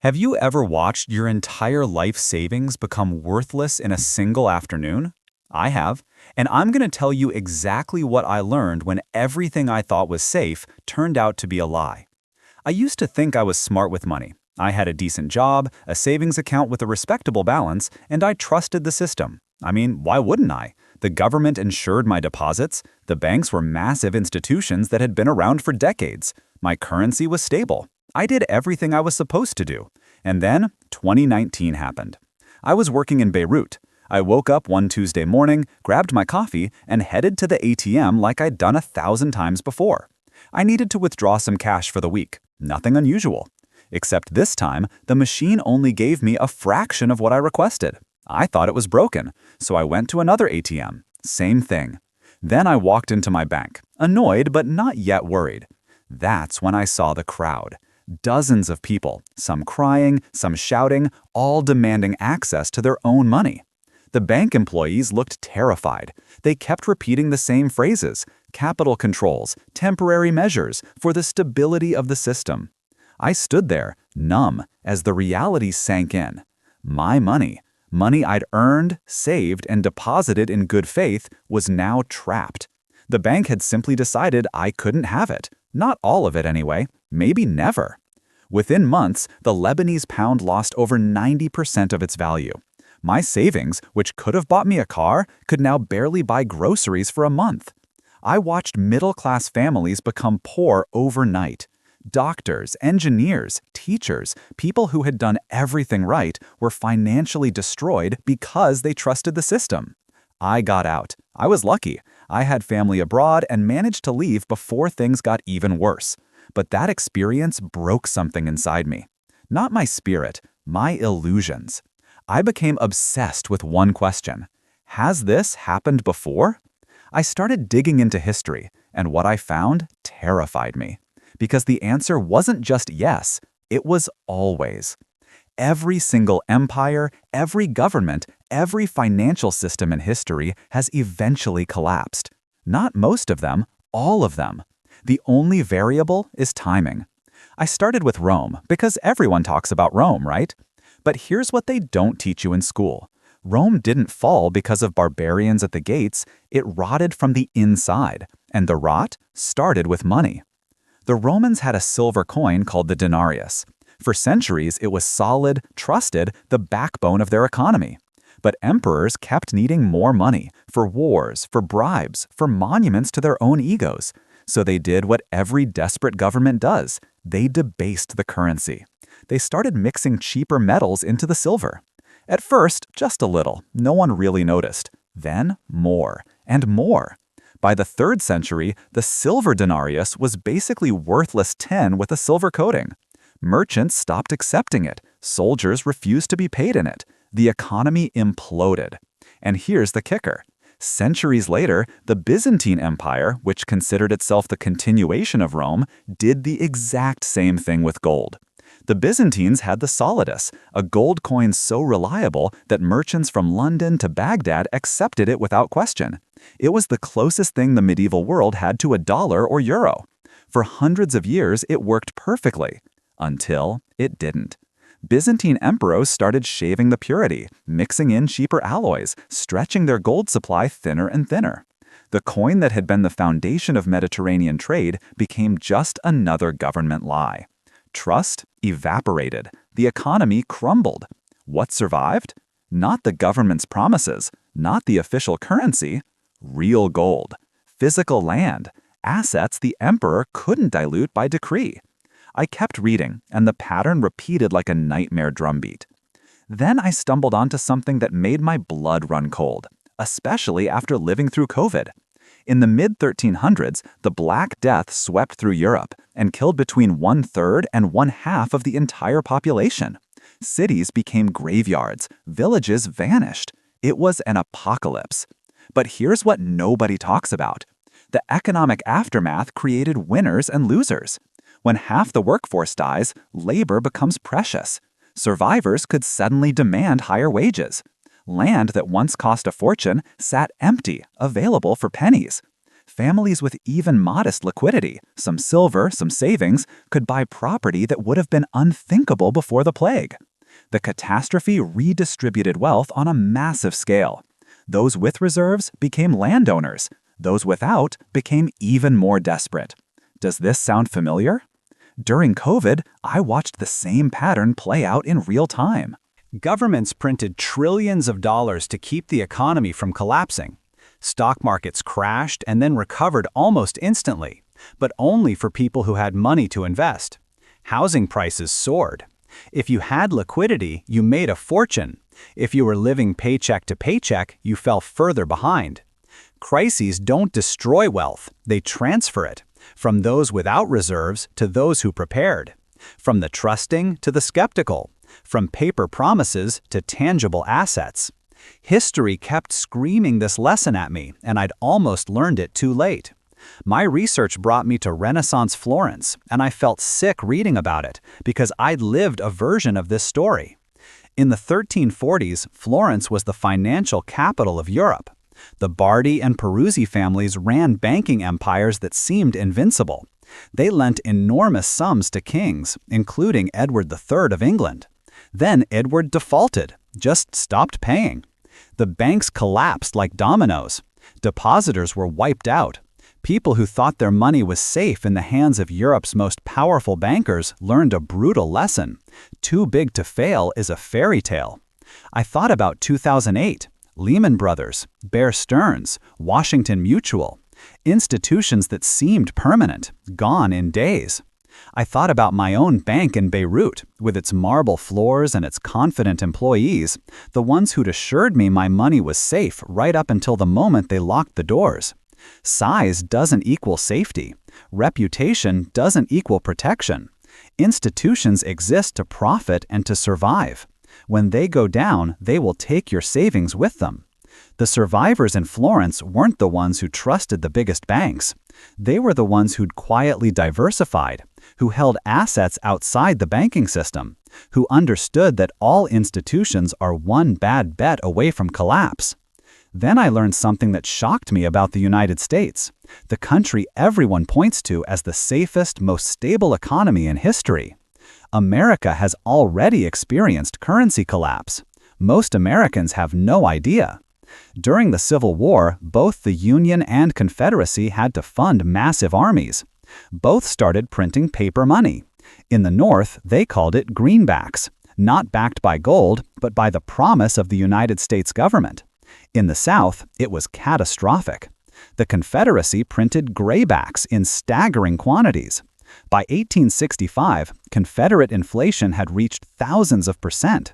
Have you ever watched your entire life savings become worthless in a single afternoon? I have, and I'm going to tell you exactly what I learned when everything I thought was safe turned out to be a lie. I used to think I was smart with money. I had a decent job, a savings account with a respectable balance, and I trusted the system. I mean, why wouldn't I? The government insured my deposits. The banks were massive institutions that had been around for decades. My currency was stable. I did everything I was supposed to do. And then 2019 happened. I was working in Beirut. I woke up one Tuesday morning, grabbed my coffee, and headed to the ATM like I'd done 1,000 times before. I needed to withdraw some cash for the week. Nothing unusual. Except this time, the machine only gave me a fraction of what I requested. I thought it was broken, so I went to another ATM. Same thing. Then I walked into my bank, annoyed but not yet worried. That's when I saw the crowd. Dozens of people, some crying, some shouting, all demanding access to their own money. The bank employees looked terrified. They kept repeating the same phrases: capital controls, temporary measures for the stability of the system. I stood there, numb, as the reality sank in. My money I'd earned, saved, and deposited in good faith, was now trapped. The bank had simply decided I couldn't have it. Not all of it anyway, maybe never. Within months, the Lebanese pound lost over 90% of its value. My savings, which could have bought me a car, could now barely buy groceries for a month. I watched middle-class families become poor overnight. Doctors, engineers, teachers, people who had done everything right were financially destroyed because they trusted the system. I got out. I was lucky. I had family abroad and managed to leave before things got even worse. But that experience broke something inside me. Not my spirit, my illusions. I became obsessed with one question. Has this happened before? I started digging into history, and what I found terrified me. Because the answer wasn't just yes, it was always. Every single empire, every government, every financial system in history has eventually collapsed. Not most of them, all of them. The only variable is timing. I started with Rome because everyone talks about Rome, right? But here's what they don't teach you in school. Rome didn't fall because of barbarians at the gates. It rotted from the inside, and the rot started with money. The Romans had a silver coin called the denarius. For centuries, it was solid, trusted, the backbone of their economy. But emperors kept needing more money for wars, for bribes, for monuments to their own egos. So they did what every desperate government does. They debased the currency. They started mixing cheaper metals into the silver. At first, just a little. No one really noticed. Then, more and more. By the 3rd century, the silver denarius was basically worthless tin with a silver coating. Merchants stopped accepting it. Soldiers refused to be paid in it. The economy imploded. And here's the kicker. Centuries later, the Byzantine Empire, which considered itself the continuation of Rome, did the exact same thing with gold. The Byzantines had the solidus, a gold coin so reliable that merchants from London to Baghdad accepted it without question. It was the closest thing the medieval world had to a dollar or euro. For hundreds of years, it worked perfectly. Until it didn't. Byzantine emperors started shaving the purity, mixing in cheaper alloys, stretching their gold supply thinner and thinner. The coin that had been the foundation of Mediterranean trade became just another government lie. Trust evaporated. The economy crumbled. What survived? Not the government's promises, not the official currency. Real gold. Physical land. Assets the emperor couldn't dilute by decree. I kept reading, and the pattern repeated like a nightmare drumbeat. Then I stumbled onto something that made my blood run cold, especially after living through COVID. In the mid-1300s, the Black Death swept through Europe and killed between 1/3 and 1/2 of the entire population. Cities became graveyards, villages vanished. It was an apocalypse. But here's what nobody talks about. The economic aftermath created winners and losers. When half the workforce dies, labor becomes precious. Survivors could suddenly demand higher wages. Land that once cost a fortune sat empty, available for pennies. Families with even modest liquidity, some silver, some savings, could buy property that would have been unthinkable before the plague. The catastrophe redistributed wealth on a massive scale. Those with reserves became landowners. Those without became even more desperate. Does this sound familiar? During COVID, I watched the same pattern play out in real time. Governments printed trillions of dollars to keep the economy from collapsing. Stock markets crashed and then recovered almost instantly, but only for people who had money to invest. Housing prices soared. If you had liquidity, you made a fortune. If you were living paycheck to paycheck, you fell further behind. Crises don't destroy wealth, they transfer it, from those without reserves to those who prepared, from the trusting to the skeptical, from paper promises to tangible assets. History kept screaming this lesson at me, and I'd almost learned it too late. My research brought me to Renaissance Florence, and I felt sick reading about it because I'd lived a version of this story. In the 1340s, Florence was the financial capital of Europe. The Bardi and Peruzzi families ran banking empires that seemed invincible. They lent enormous sums to kings, including Edward III of England. Then Edward defaulted, just stopped paying. The banks collapsed like dominoes. Depositors were wiped out. People who thought their money was safe in the hands of Europe's most powerful bankers learned a brutal lesson. Too big to fail is a fairy tale. I thought about 2008, Lehman Brothers, Bear Stearns, Washington Mutual, institutions that seemed permanent, gone in days. I thought about my own bank in Beirut, with its marble floors and its confident employees, the ones who'd assured me my money was safe right up until the moment they locked the doors. Size doesn't equal safety. Reputation doesn't equal protection. Institutions exist to profit and to survive. When they go down, they will take your savings with them. The survivors in Florence weren't the ones who trusted the biggest banks. They were the ones who'd quietly diversified, who held assets outside the banking system, who understood that all institutions are one bad bet away from collapse. Then I learned something that shocked me about the United States, the country everyone points to as the safest, most stable economy in history. America has already experienced currency collapse. Most Americans have no idea. During the Civil War, both the Union and Confederacy had to fund massive armies. Both started printing paper money. In the North, they called it greenbacks, not backed by gold, but by the promise of the United States government. In the South, it was catastrophic. The Confederacy printed graybacks in staggering quantities. By 1865, Confederate inflation had reached thousands of percent.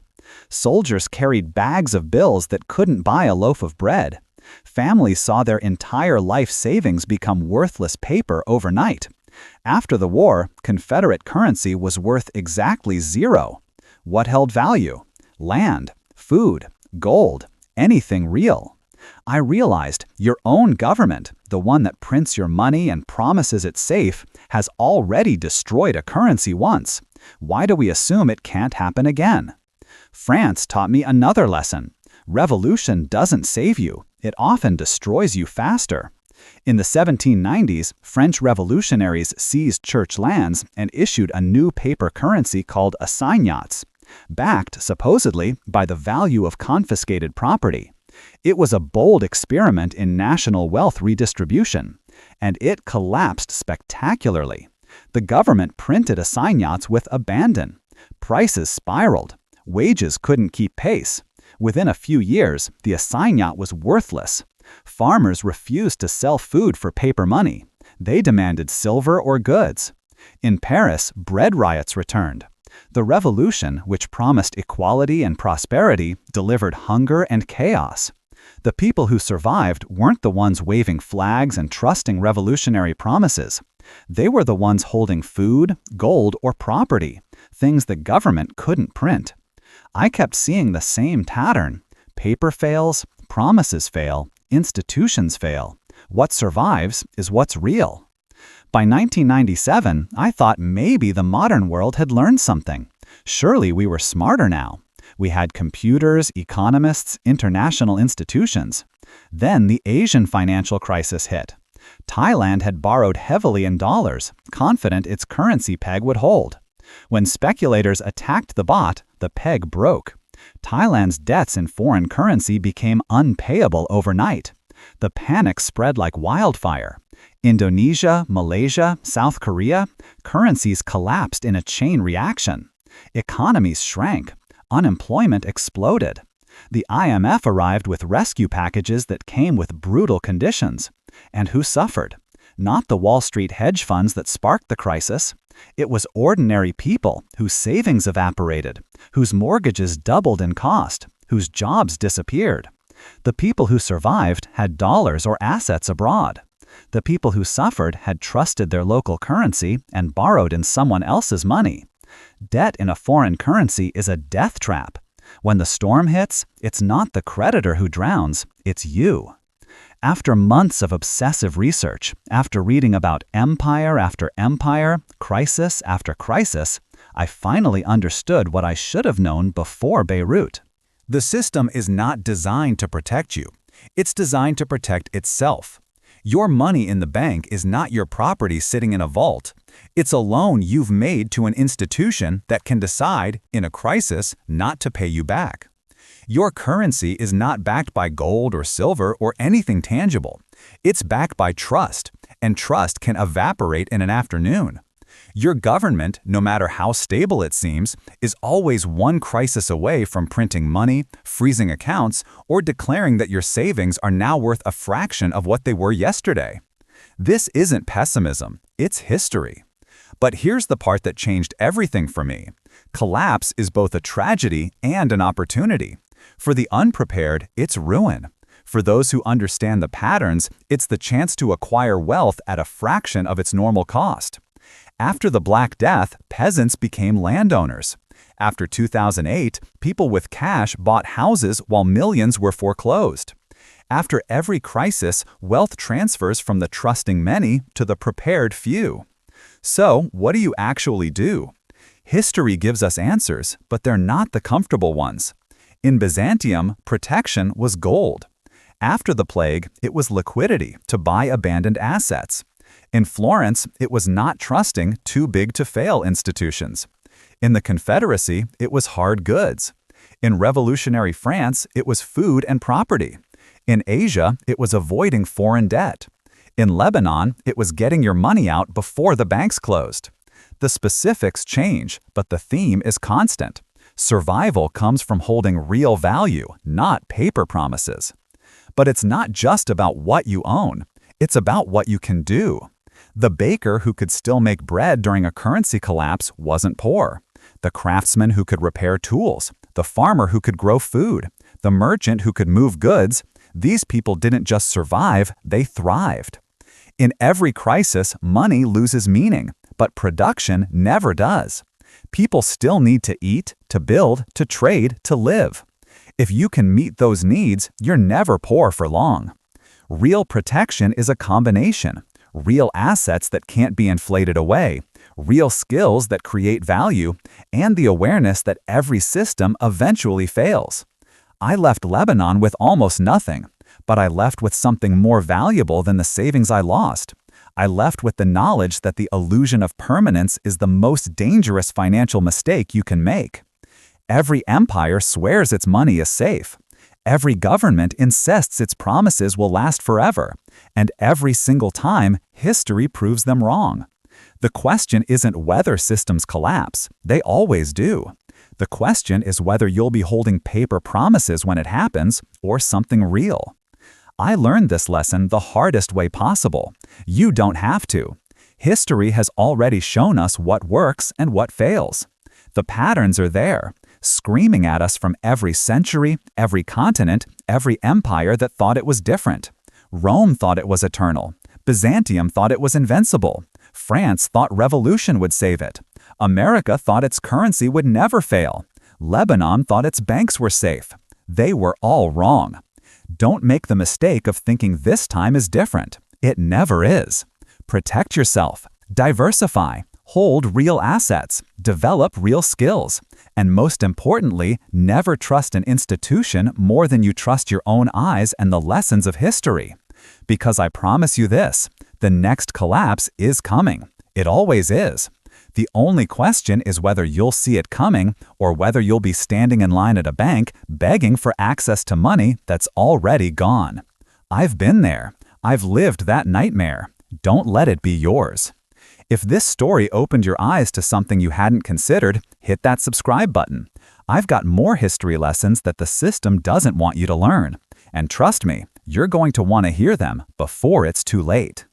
Soldiers carried bags of bills that couldn't buy a loaf of bread. Families saw their entire life savings become worthless paper overnight. After the war, Confederate currency was worth exactly zero. What held value? Land, food, gold, anything real. I realized your own government, the one that prints your money and promises it's safe, has already destroyed a currency once. Why do we assume it can't happen again? France taught me another lesson. Revolution doesn't save you. It often destroys you faster. In the 1790s, French revolutionaries seized church lands and issued a new paper currency called assignats, backed, supposedly, by the value of confiscated property. It was a bold experiment in national wealth redistribution, and it collapsed spectacularly. The government printed assignats with abandon. Prices spiraled. Wages couldn't keep pace. Within a few years, the assignat was worthless. Farmers refused to sell food for paper money. They demanded silver or goods. In Paris, bread riots returned. The revolution, which promised equality and prosperity, delivered hunger and chaos. The people who survived weren't the ones waving flags and trusting revolutionary promises. They were the ones holding food, gold, or property, things the government couldn't print. I kept seeing the same pattern. Paper fails, promises fail, institutions fail. What survives is what's real. By 1997, I thought maybe the modern world had learned something. Surely we were smarter now. We had computers, economists, international institutions. Then the Asian financial crisis hit. Thailand had borrowed heavily in dollars, confident its currency peg would hold. When speculators attacked the baht, the peg broke. Thailand's debts in foreign currency became unpayable overnight. The panic spread like wildfire. Indonesia, Malaysia, South Korea, currencies collapsed in a chain reaction. Economies shrank. Unemployment exploded. The IMF arrived with rescue packages that came with brutal conditions. And who suffered? Not the Wall Street hedge funds that sparked the crisis. It was ordinary people whose savings evaporated, whose mortgages doubled in cost, whose jobs disappeared. The people who survived had dollars or assets abroad. The people who suffered had trusted their local currency and borrowed in someone else's money. Debt in a foreign currency is a death trap. When the storm hits, it's not the creditor who drowns, it's you. After months of obsessive research, after reading about empire after empire, crisis after crisis, I finally understood what I should have known before Beirut. The system is not designed to protect you. It's designed to protect itself. Your money in the bank is not your property sitting in a vault. It's a loan you've made to an institution that can decide, in a crisis, not to pay you back. Your currency is not backed by gold or silver or anything tangible. It's backed by trust, and trust can evaporate in an afternoon. Your government, no matter how stable it seems, is always one crisis away from printing money, freezing accounts, or declaring that your savings are now worth a fraction of what they were yesterday. This isn't pessimism, it's history. But here's the part that changed everything for me. Collapse is both a tragedy and an opportunity. For the unprepared, it's ruin. For those who understand the patterns, it's the chance to acquire wealth at a fraction of its normal cost. After the Black Death, peasants became landowners. After 2008, people with cash bought houses while millions were foreclosed. After every crisis, wealth transfers from the trusting many to the prepared few. So, what do you actually do? History gives us answers, but they're not the comfortable ones. In Byzantium, protection was gold. After the plague, it was liquidity to buy abandoned assets. In Florence, it was not trusting too-big-to-fail institutions. In the Confederacy, it was hard goods. In revolutionary France, it was food and property. In Asia, it was avoiding foreign debt. In Lebanon, it was getting your money out before the banks closed. The specifics change, but the theme is constant. Survival comes from holding real value, not paper promises. But it's not just about what you own. It's about what you can do. The baker who could still make bread during a currency collapse wasn't poor. The craftsman who could repair tools, the farmer who could grow food, the merchant who could move goods, these people didn't just survive, they thrived. In every crisis, money loses meaning, but production never does. People still need to eat, to build, to trade, to live. If you can meet those needs, you're never poor for long. Real protection is a combination. Real assets that can't be inflated away, real skills that create value, and the awareness that every system eventually fails. I left Lebanon with almost nothing, but I left with something more valuable than the savings I lost. I left with the knowledge that the illusion of permanence is the most dangerous financial mistake you can make. Every empire swears its money is safe. Every government insists its promises will last forever, and every single time, history proves them wrong. The question isn't whether systems collapse. They always do. The question is whether you'll be holding paper promises when it happens, or something real. I learned this lesson the hardest way possible. You don't have to. History has already shown us what works and what fails. The patterns are there, screaming at us from every century, every continent, every empire that thought it was different. Rome thought it was eternal. Byzantium thought it was invincible. France thought revolution would save it. America thought its currency would never fail. Lebanon thought its banks were safe. They were all wrong. Don't make the mistake of thinking this time is different. It never is. Protect yourself. Diversify. Hold real assets. Develop real skills. And most importantly, never trust an institution more than you trust your own eyes and the lessons of history. Because I promise you this, the next collapse is coming. It always is. The only question is whether you'll see it coming or whether you'll be standing in line at a bank begging for access to money that's already gone. I've been there. I've lived that nightmare. Don't let it be yours. If this story opened your eyes to something you hadn't considered, hit that subscribe button. I've got more history lessons that the system doesn't want you to learn. And trust me, you're going to want to hear them before it's too late.